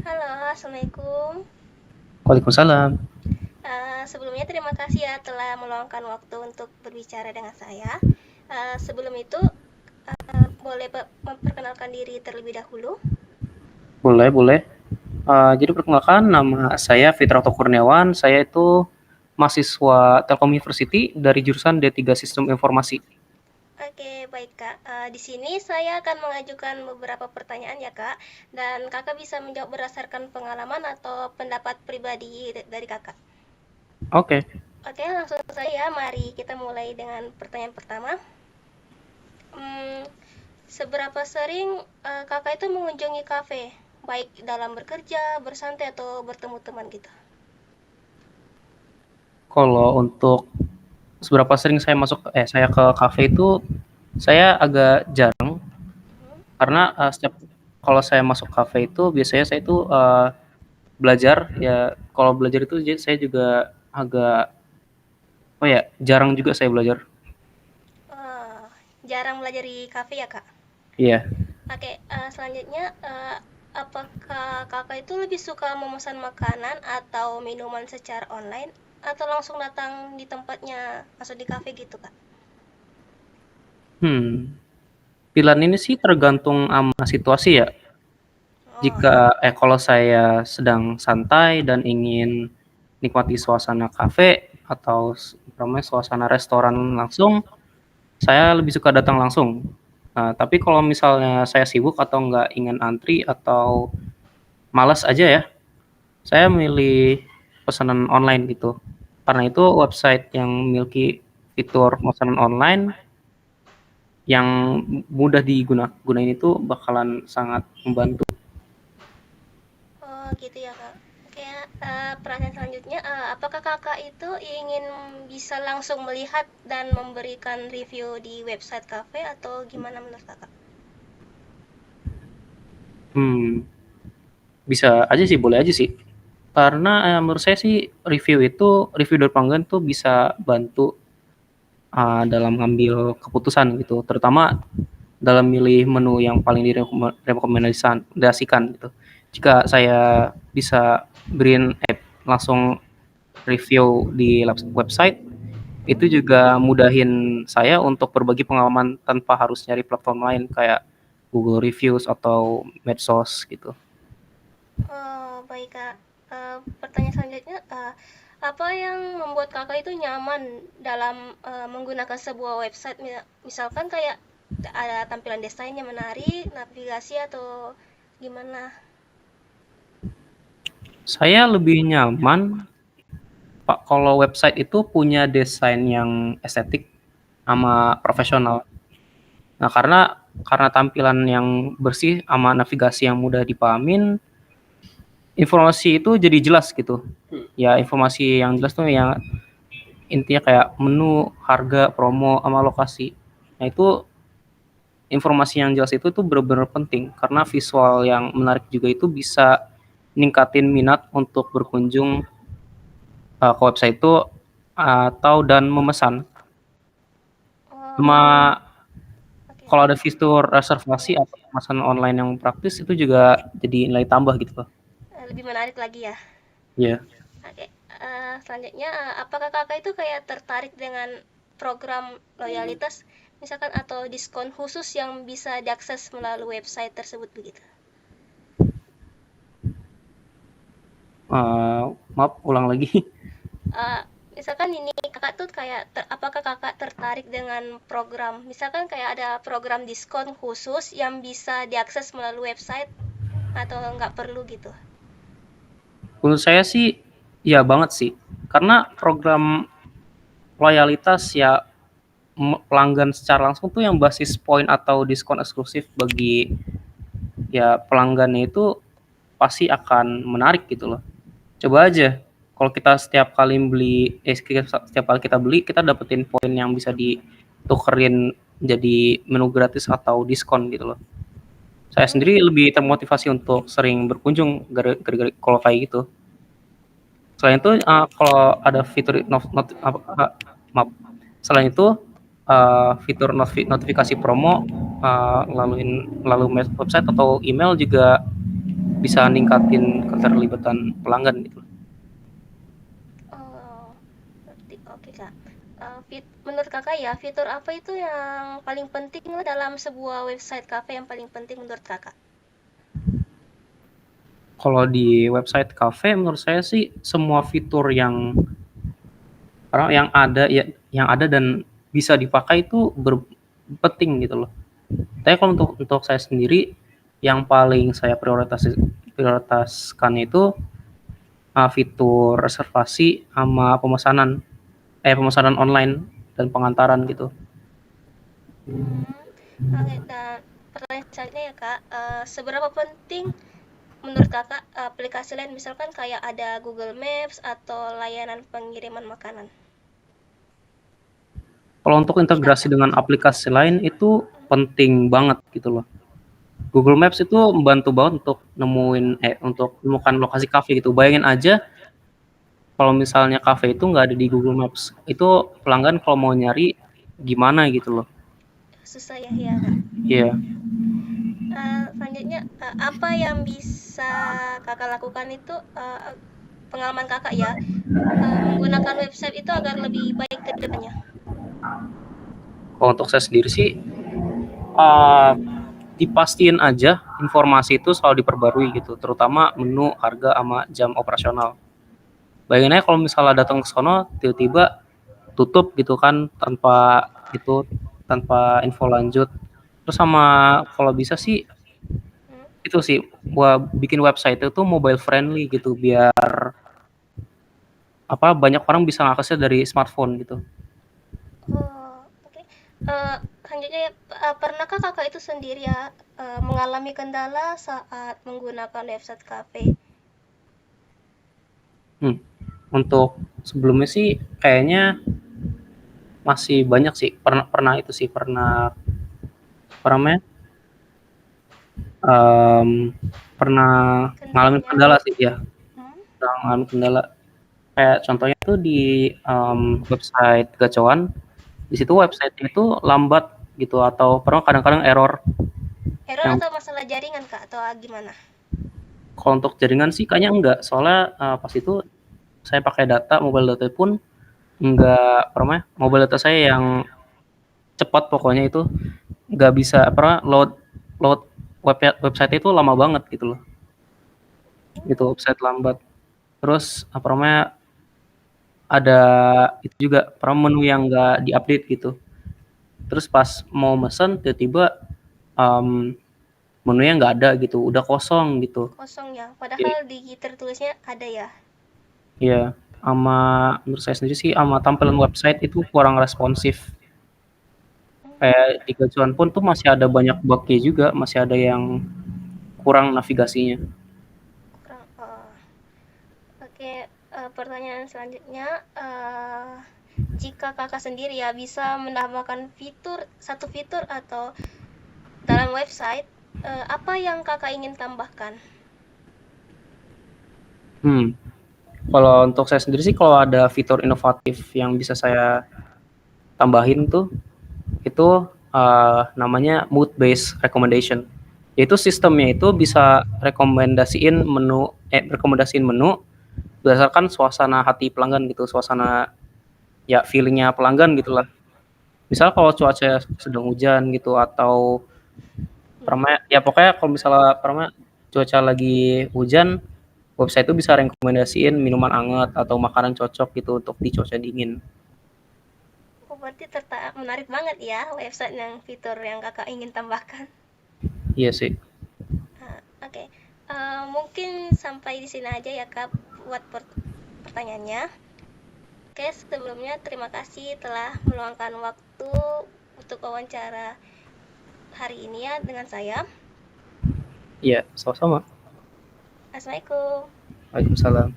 Halo, Assalamualaikum. Waalaikumsalam. Sebelumnya terima kasih ya telah meluangkan waktu untuk berbicara dengan saya. Sebelum itu, boleh memperkenalkan diri terlebih dahulu? Boleh, boleh. Jadi perkenalkan, nama saya Fitrato Kurniawan. Saya itu mahasiswa Telkom University dari jurusan D3 Sistem Informasi. Oke, baik Kak. Di sini saya akan mengajukan beberapa pertanyaan ya Kak, dan Kakak bisa menjawab berdasarkan pengalaman atau pendapat pribadi dari Kakak. Oke. Oke, langsung saja. Mari kita mulai dengan pertanyaan pertama. Hmm, Seberapa sering Kakak itu mengunjungi kafe, baik dalam bekerja, bersantai, atau bertemu teman gitu? Kalau untuk seberapa sering saya ke kafe itu saya agak jarang Mhm. karena setiap kalau saya masuk kafe itu biasanya saya itu belajar ya. Kalau belajar itu saya juga agak jarang juga saya belajar. Oh, jarang belajar di kafe ya Kak? Iya. Oke, selanjutnya, apakah Kakak itu lebih suka memesan makanan atau minuman secara online, atau langsung datang di tempatnya, masuk di kafe gitu Kak? Hmm. Pilihan ini sih tergantung sama situasi ya. Oh, Kalau saya sedang santai dan ingin nikmati suasana kafe atau suasana restoran langsung, saya lebih suka datang langsung. Nah, tapi kalau misalnya saya sibuk atau nggak ingin antri atau malas aja ya, saya milih pesanan online gitu. Karena itu website yang memiliki fitur pesanan online yang mudah gunain itu bakalan sangat membantu. oh gitu ya Kak. Oke, pertanyaan selanjutnya, apakah Kakak itu ingin bisa langsung melihat dan memberikan review di website kafe atau gimana menurut Kakak? Hmm. Bisa aja sih, boleh aja sih. Karena, menurut saya sih review dari pelanggan tuh bisa bantu, dalam ngambil keputusan gitu, terutama dalam milih menu yang paling gitu. Jika saya bisa beriin langsung review di website, itu juga mudahin saya untuk berbagi pengalaman tanpa harus nyari platform lain kayak Google Reviews atau medsos gitu. Oh, baik Kak. Pertanyaan selanjutnya, apa yang membuat Kakak itu nyaman dalam menggunakan sebuah website? Misalkan kayak ada tampilan desainnya menarik, navigasi atau gimana? Saya lebih nyaman Pak, kalau website itu punya desain yang estetik sama profesional. Nah, karena tampilan yang bersih sama navigasi yang mudah dipahamin, informasi itu jadi jelas gitu. Ya, informasi yang jelas tuh yang intinya kayak menu, harga, promo, sama lokasi. Nah, itu informasi yang jelas itu tuh benar-benar penting karena visual yang menarik juga itu bisa ningkatin minat untuk berkunjung ke website itu atau dan memesan. Sama Oh, oke kalau oke. ada fitur reservasi atau pemesanan online yang praktis itu juga jadi nilai tambah gitu loh. Lebih menarik lagi ya. Iya. Oke, selanjutnya, apakah Kakak itu kayak tertarik dengan program loyalitas, misalkan atau diskon khusus yang bisa diakses melalui website tersebut begitu? Maaf, ulang lagi. Eee, Misalkan ini Kakak tuh kayak apakah Kakak tertarik dengan program, misalkan kayak ada program diskon khusus yang bisa diakses melalui website atau nggak perlu gitu? Menurut saya sih, iya banget sih. Karena program loyalitas ya pelanggan secara langsung tuh yang basis poin atau diskon eksklusif bagi ya pelanggannya itu pasti akan menarik gitu loh. Coba aja kalau kita setiap kali kita beli kita dapetin poin yang bisa ditukerin jadi menu gratis atau diskon gitu loh. Saya Hmm, sendiri lebih termotivasi untuk sering berkunjung gara-gara kalau kayak gitu. Selain itu, kalau ada fitur maaf, selain itu, fitur notifikasi promo, melalui website atau email juga bisa ningkatin keterlibatan pelanggan gitu. Oh, ngerti. Oke, Kak. Menurut Kakak ya, fitur apa itu yang paling penting lah dalam sebuah website kafe yang paling penting menurut Kakak? Kalau di website cafe menurut saya sih semua fitur yang ada dan bisa dipakai itu penting gitu loh. Tapi kalau untuk saya sendiri yang paling saya prioritaskan itu fitur reservasi sama pemesanan online dan pengantaran gitu. Oke, dan pertanyaan selanjutnya ya Kak, seberapa penting menurut Kakak aplikasi lain misalkan kayak ada Google Maps atau layanan pengiriman makanan Kalau untuk di integrasi Kakak? dengan aplikasi lain itu penting banget gitu loh. Google Maps itu membantu banget untuk menemukan lokasi kafe gitu. Bayangin aja kalau misalnya kafe itu nggak ada di Google Maps, itu pelanggan kalau mau nyari gimana gitu loh. Susah ya, ya Kak. Iya. Selanjutnya, apa yang bisa Kakak lakukan itu, pengalaman Kakak ya, menggunakan website itu agar lebih baik ke depannya? Kalau untuk saya sendiri sih uh, dipastiin aja informasi itu selalu diperbarui gitu, terutama menu, harga, sama jam operasional. Bayangin aja kalau misalnya datang ke sono tiba-tiba tutup gitu kan tanpa info lanjut. Terus sama kalau bisa sih Hmm? itu sih bikin website itu mobile friendly gitu biar banyak orang bisa ngaksesnya dari smartphone gitu. Oh, oke. Selanjutnya ya, pernahkah Kakak itu sendiri ya, mengalami kendala saat menggunakan website kafe? Hmm. Untuk sebelumnya sih kayaknya masih banyak sih. Pernah pernah itu sih pernah apa namanya? Pernah ngalamin Kendalanya? kendala sih ya. Hmm? Pernah ngalamin kendala. Kayak contohnya tuh di website gacoan, di situ website-nya itu lambat gitu atau pernah kadang-kadang error. Error Yang atau masalah jaringan Kak atau gimana? kalau untuk jaringan sih kayaknya enggak, soalnya pas itu saya pakai mobile data pun enggak pernah mobile data saya yang cepat pokoknya itu nggak bisa load load website itu lama banget gitu loh. Itu website lambat. Terus apa namanya ada itu juga menu yang nggak diupdate gitu. Terus pas mau mesen tiba-tiba um, menunya nggak ada gitu, udah kosong gitu. Kosong ya, padahal Jadi di tertulisnya ada ya. ya sama menurut saya sendiri sih sama tampilan website itu kurang responsif. Kayak di gacuan pun tuh masih ada banyak bugnya juga, masih ada yang kurang navigasinya. Kurang. Oke, pertanyaan selanjutnya, jika Kakak sendiri ya bisa menambahkan satu fitur atau dalam website, apa yang Kakak ingin tambahkan? Hmm. Kalau untuk saya sendiri sih kalau ada fitur inovatif yang bisa saya tambahin tuh, itu namanya mood based recommendation. Yaitu sistemnya itu bisa rekomendasiin menu berdasarkan suasana hati pelanggan gitu, suasana ya feelingnya pelanggan gitulah. Misal kalau cuaca sedang hujan gitu atau Hmm? ya pokoknya kalau misalnya cuaca lagi hujan, website itu bisa rekomendasiin minuman hangat atau makanan cocok gitu untuk di cuaca dingin. Oh, berarti menarik banget ya website yang fitur yang Kakak ingin tambahkan. Iya sih. Oke, mungkin sampai di sini aja ya Kak buat pertanyaannya. Oke, sebelumnya terima kasih telah meluangkan waktu untuk wawancara hari ini ya dengan saya. Iya, sama-sama. Assalamualaikum. Waalaikumsalam.